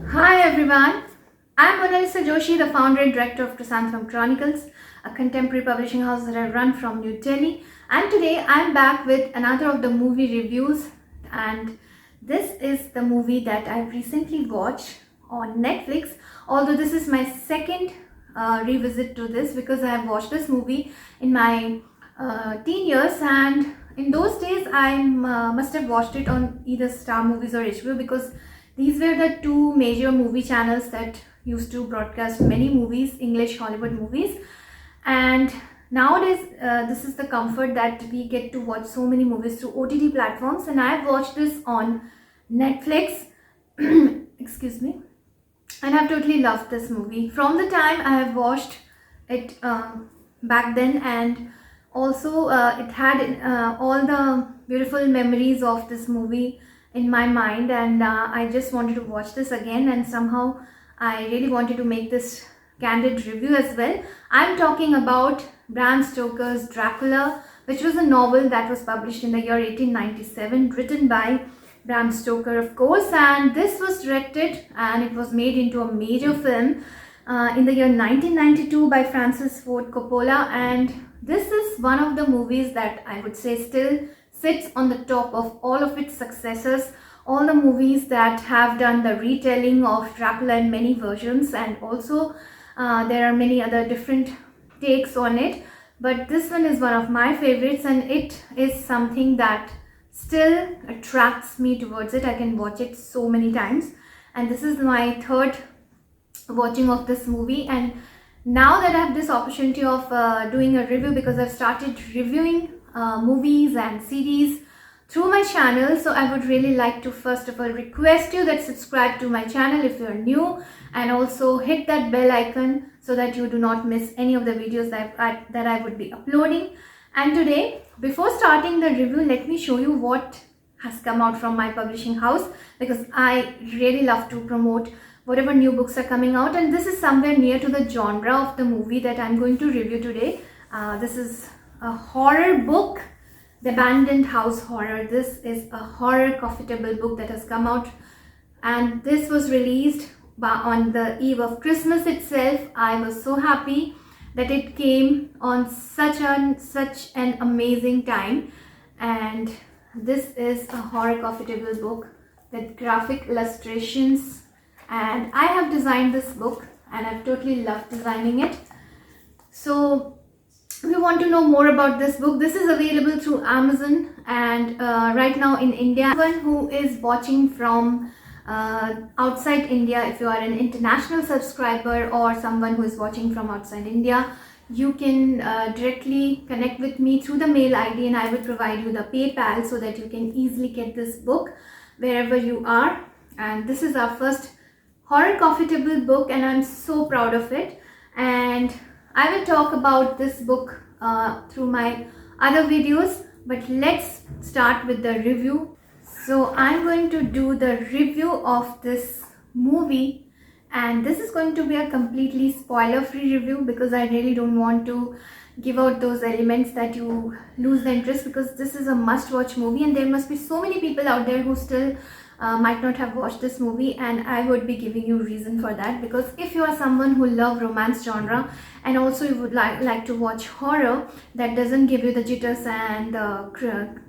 Hi everyone, I'm Monalisa Joshi, the founder and director of Chrysanthemum Chronicles, a contemporary publishing house that I run from New Delhi. And today I'm back with another of the movie reviews, and this is the movie that I've recently watched on Netflix. Although this is my second revisit to this because I have watched this movie in my teen years, and in those days I must have watched it on either Star Movies or HBO because these were the two major movie channels that used to broadcast many movies, English Hollywood movies. And nowadays, this is the comfort that we get to watch so many movies through OTT platforms. And I've watched this on Netflix. Excuse me. And I've totally loved this movie. From the time I have watched it back then, and also it had all the beautiful memories of this movie in my mind, and I just wanted to watch this again, and somehow I really wanted to make this candid review as well. I'm talking about Bram Stoker's Dracula, which was a novel that was published in the year 1897, written by Bram Stoker, of course, and this was directed and it was made into a major film in the year 1992 by Francis Ford Coppola. And this is one of the movies that I would say still sits on the top of all of its successors, all the movies that have done the retelling of Dracula in many versions, and also there are many other different takes on it, but this one is one of my favorites, and it is something that still attracts me towards it. I can watch it so many times, and this is my third watching of this movie. And now that I have this opportunity of doing a review, because I've started reviewing movies and series through my channel, so I would really like to first of all request you that subscribe to my channel if you're new, and also hit that bell icon so that you do not miss any of the videos that I would be uploading. And today, before starting the review, let me show you what has come out from my publishing house, because I really love to promote whatever new books are coming out, and this is somewhere near to the genre of the movie that I'm going to review today. This is a horror book, The Abandoned House Horror. This is a horror coffee table book that has come out, and this was released on the eve of Christmas itself. I was so happy that it came on such an amazing time, and this is a horror coffee table book with graphic illustrations, and I have designed this book and I've totally loved designing it. So if you want to know more about this book, this is available through Amazon, and right now in India, anyone who is watching from outside India, if you are an international subscriber or someone who is watching from outside India, you can directly connect with me through the mail ID, and I will provide you the PayPal so that you can easily get this book wherever you are. And this is our first horror coffee table book, and I'm so proud of it. And I will talk about this book through my other videos, but let's start with the review. So I'm going to do the review of this movie, and this is going to be a completely spoiler-free review because I really don't want to give out those elements that you lose the interest, because this is a must-watch movie, and there must be so many people out there who still might not have watched this movie, and I would be giving you reason for that. Because if you are someone who love romance genre, and also you would like to watch horror that doesn't give you the jitters and the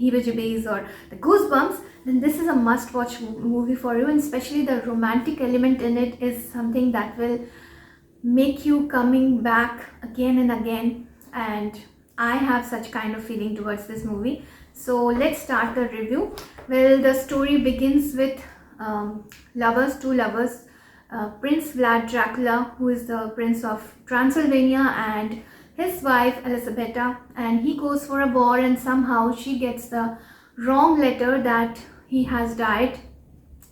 heebie-jeebies or the goosebumps, then this is a must-watch movie for you. And especially the romantic element in it is something that will make you coming back again and again, and I have such kind of feeling towards this movie. So let's start the review. Well, the story begins with two lovers, Prince Vlad Dracula, who is the Prince of Transylvania, and his wife Elisabetta, and he goes for a war, and somehow she gets the wrong letter that he has died.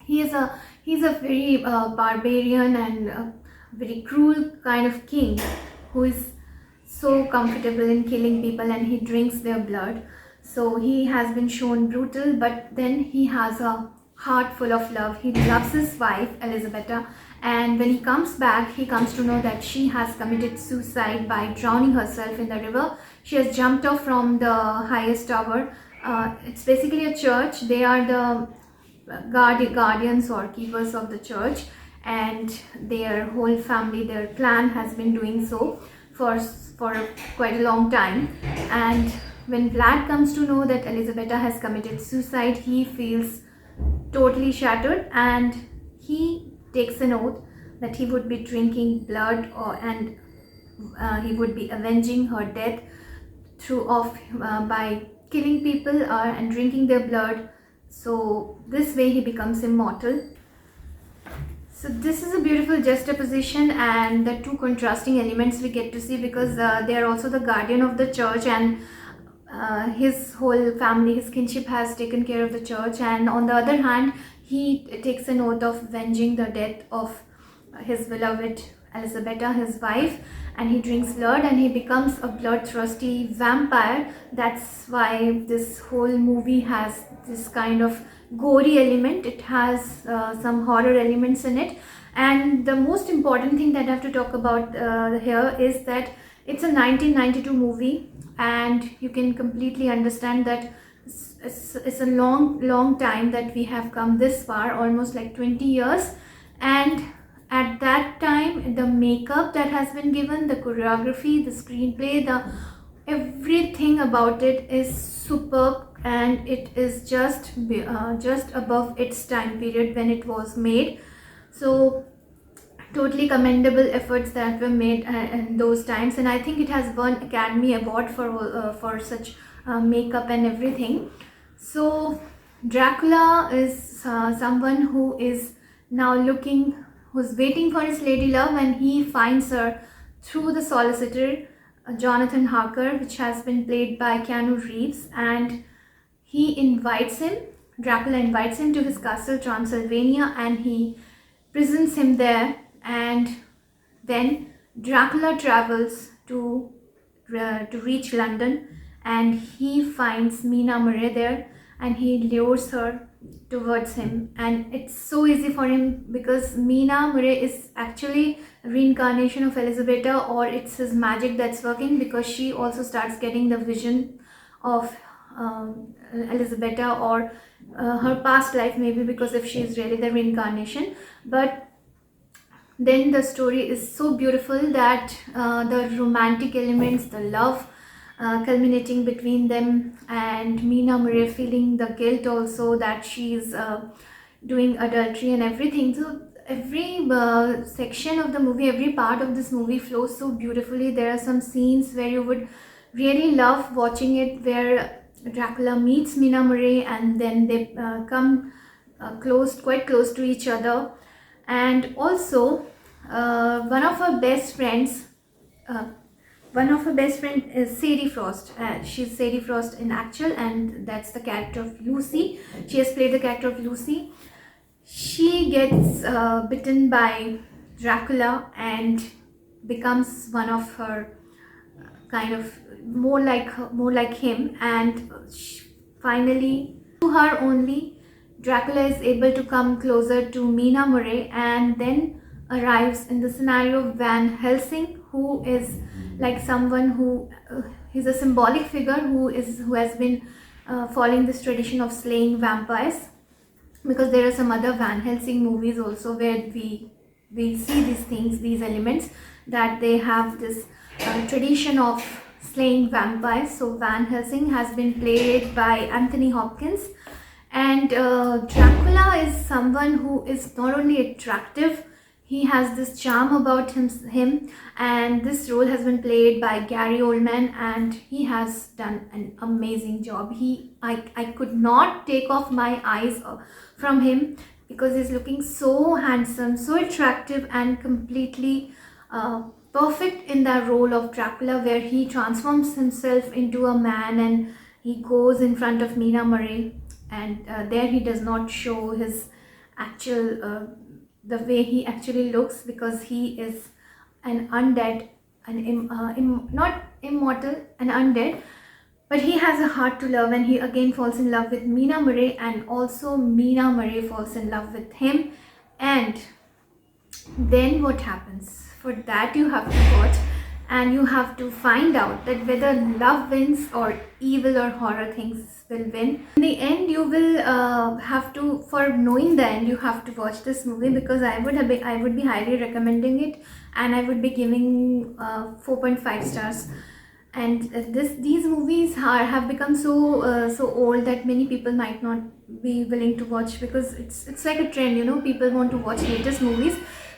He's a very barbarian and very cruel kind of king who is so comfortable in killing people, and he drinks their blood. So he has been shown brutal, but then he has a heart full of love. He loves his wife Elisabetta, and when he comes back, he comes to know that she has committed suicide by drowning herself in the river. She has jumped off from the highest tower. It's basically a church. They are the guardians or keepers of the church, and their whole family, their clan has been doing so for quite a long time. And when Vlad comes to know that Elisabetta has committed suicide, he feels totally shattered, and he takes an oath that he would be drinking blood, and he would be avenging her death by killing people and drinking their blood. So this way he becomes immortal. So this is a beautiful juxtaposition and the two contrasting elements we get to see, because they are also the guardian of the church, and his whole family, his kinship has taken care of the church, and on the other hand he takes an oath of avenging the death of his beloved Elisabetta, his wife, and he drinks blood and he becomes a bloodthirsty vampire. That's why this whole movie has this kind of gory element. It has some horror elements in it, and the most important thing that I have to talk about here is that it's a 1992 movie, and you can completely understand that it's a long time that we have come this far, almost like 20 years. And at that time, the makeup that has been given, the choreography, the screenplay, everything about it is superb, and it is just above its time period when it was made. So totally commendable efforts that were made in those times, and I think it has won Academy Award for such makeup and everything. So Dracula is someone who is now who's waiting for his lady love, and he finds her through the solicitor Jonathan Harker, which has been played by Keanu Reeves, and Dracula invites him to his castle Transylvania, and he prisons him there. And then Dracula travels to reach London, and he finds Mina Murray there, and he lures her towards him. And it's so easy for him, because Mina Murray is actually a reincarnation of Elisabetta, or it's his magic that's working, because she also starts getting the vision of Elisabetta, or her past life maybe, because if she is really the reincarnation. But then the story is so beautiful that the romantic elements, the love culminating between them, and Mina Murray feeling the guilt also that she's doing adultery and everything. So every section of the movie, every part of this movie flows so beautifully. There are some scenes where you would really love watching it, where Dracula meets Mina Murray, and then they come quite close to each other. And also one of her best friends is Sadie Frost. She's Sadie Frost in actual, and that's the character of Lucy. She has played the character of Lucy. She gets bitten by Dracula and becomes one of her kind of more like him, and finally to her only Dracula is able to come closer to Mina Murray, and then arrives in the scenario of Van Helsing, who is like someone who he's a symbolic figure who has been following this tradition of slaying vampires, because there are some other Van Helsing movies also where we see these elements, that they have this tradition of slaying vampires. So Van Helsing has been played by Anthony Hopkins, and Dracula is someone who is not only attractive, he has this charm about him, and this role has been played by Gary Oldman, and he has done an amazing job. I could not take off my eyes from him, because he's looking so handsome, so attractive, and completely perfect in that role of Dracula, where he transforms himself into a man and he goes in front of Mina Murray, and there he does not show his actual the way he actually looks, because he is an undead, not immortal, an undead, but he has a heart to love, and he again falls in love with Mina Murray, and also Mina Murray falls in love with him. And then what happens? For that you have to watch, and you have to find out that whether love wins or evil or horror things will win. In the end, you will have to, for knowing the end, you have to watch this movie, because I would be highly recommending it, and I would be giving 4.5 stars. And these movies have become so old that many people might not be willing to watch, because it's like a trend, people want to watch latest movies.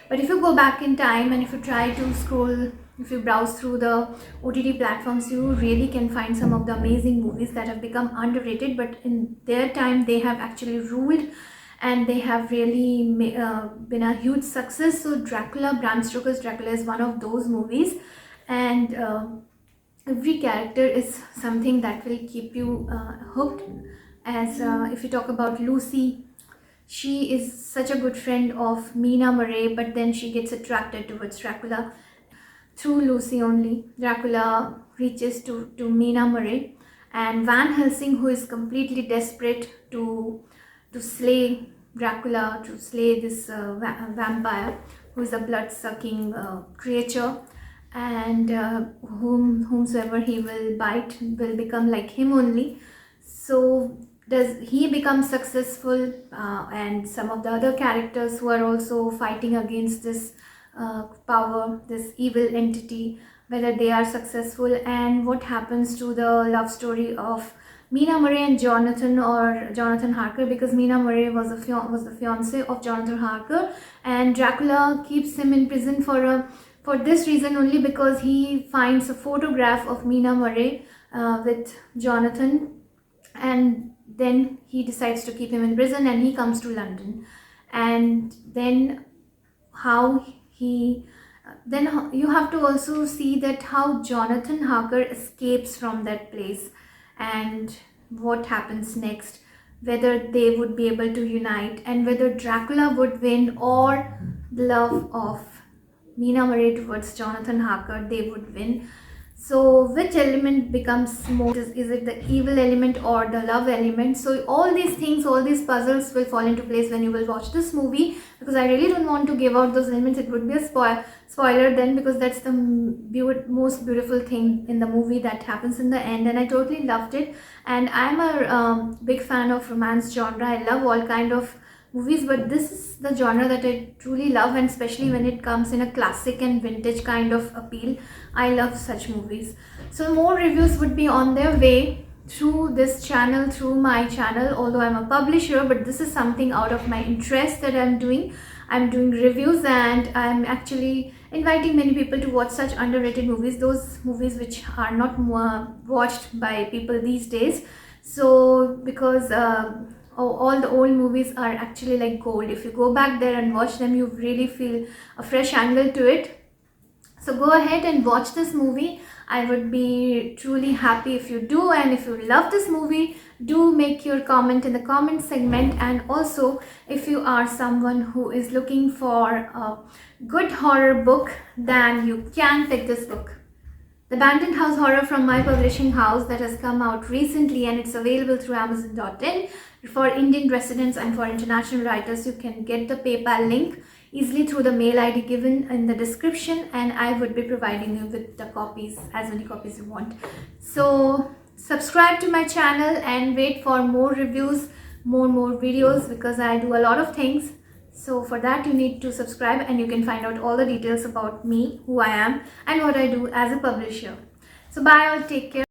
But if you go back in time and if you try to scroll, if you browse through the OTT platforms, you really can find some of the amazing movies that have become underrated, but in their time they have actually ruled, and they have really been a huge success. So Dracula, Bram Stoker's Dracula, is one of those movies, and every character is something that will keep you hooked. As if you talk about Lucy, she is such a good friend of Mina Murray, but then she gets attracted towards Dracula. Through Lucy only, Dracula reaches to Mina Murray, and Van Helsing, who is completely desperate to slay Dracula, to slay this vampire, who is a blood-sucking creature, and whomsoever he will bite will become like him only. So does he become successful, and some of the other characters who are also fighting against this power, this evil entity, whether they are successful, and what happens to the love story of Mina Murray and Jonathan, or Jonathan Harker, because Mina Murray was the fiance of Jonathan Harker, and Dracula keeps him in prison for this reason only, because he finds a photograph of Mina Murray with Jonathan, and then he decides to keep him in prison, and he comes to London. And then you have to also see that how Jonathan Harker escapes from that place, and what happens next, whether they would be able to unite, and whether Dracula would win, or the love of Mina Murray towards Jonathan Harker, they would win. So which element becomes more? Is it the evil element or the love element? So all these things, all these puzzles will fall into place when you will watch this movie, because I really don't want to give out those elements. It would be a spoiler then, because that's the most beautiful thing in the movie that happens in the end, and I totally loved it. And I'm a big fan of romance genre. I love all kind of movies, but this is the genre that I truly love, and especially when it comes in a classic and vintage kind of appeal. I love such movies. So more reviews would be on their way through this channel, through my channel, although I'm a publisher, but this is something out of my interest that I'm doing reviews, and I'm actually inviting many people to watch such underrated movies, those movies which are not watched by people these days. So because all the old movies are actually like gold. If you go back there and watch them, you really feel a fresh angle to it. So go ahead and watch this movie. I would be truly happy if you do, and if you love this movie, do make your comment in the comment segment. And also, if you are someone who is looking for a good horror book, then you can pick this book. The Abandoned House Horror from my publishing house, that has come out recently, and it's available through Amazon.in. For Indian residents and for international writers, you can get the PayPal link easily through the mail ID given in the description, and I would be providing you with the copies, as many copies you want. So subscribe to my channel and wait for more reviews, more videos, because I do a lot of things. So for that you need to subscribe, and you can find out all the details about me, who I am, and what I do as a publisher. So bye all, take care.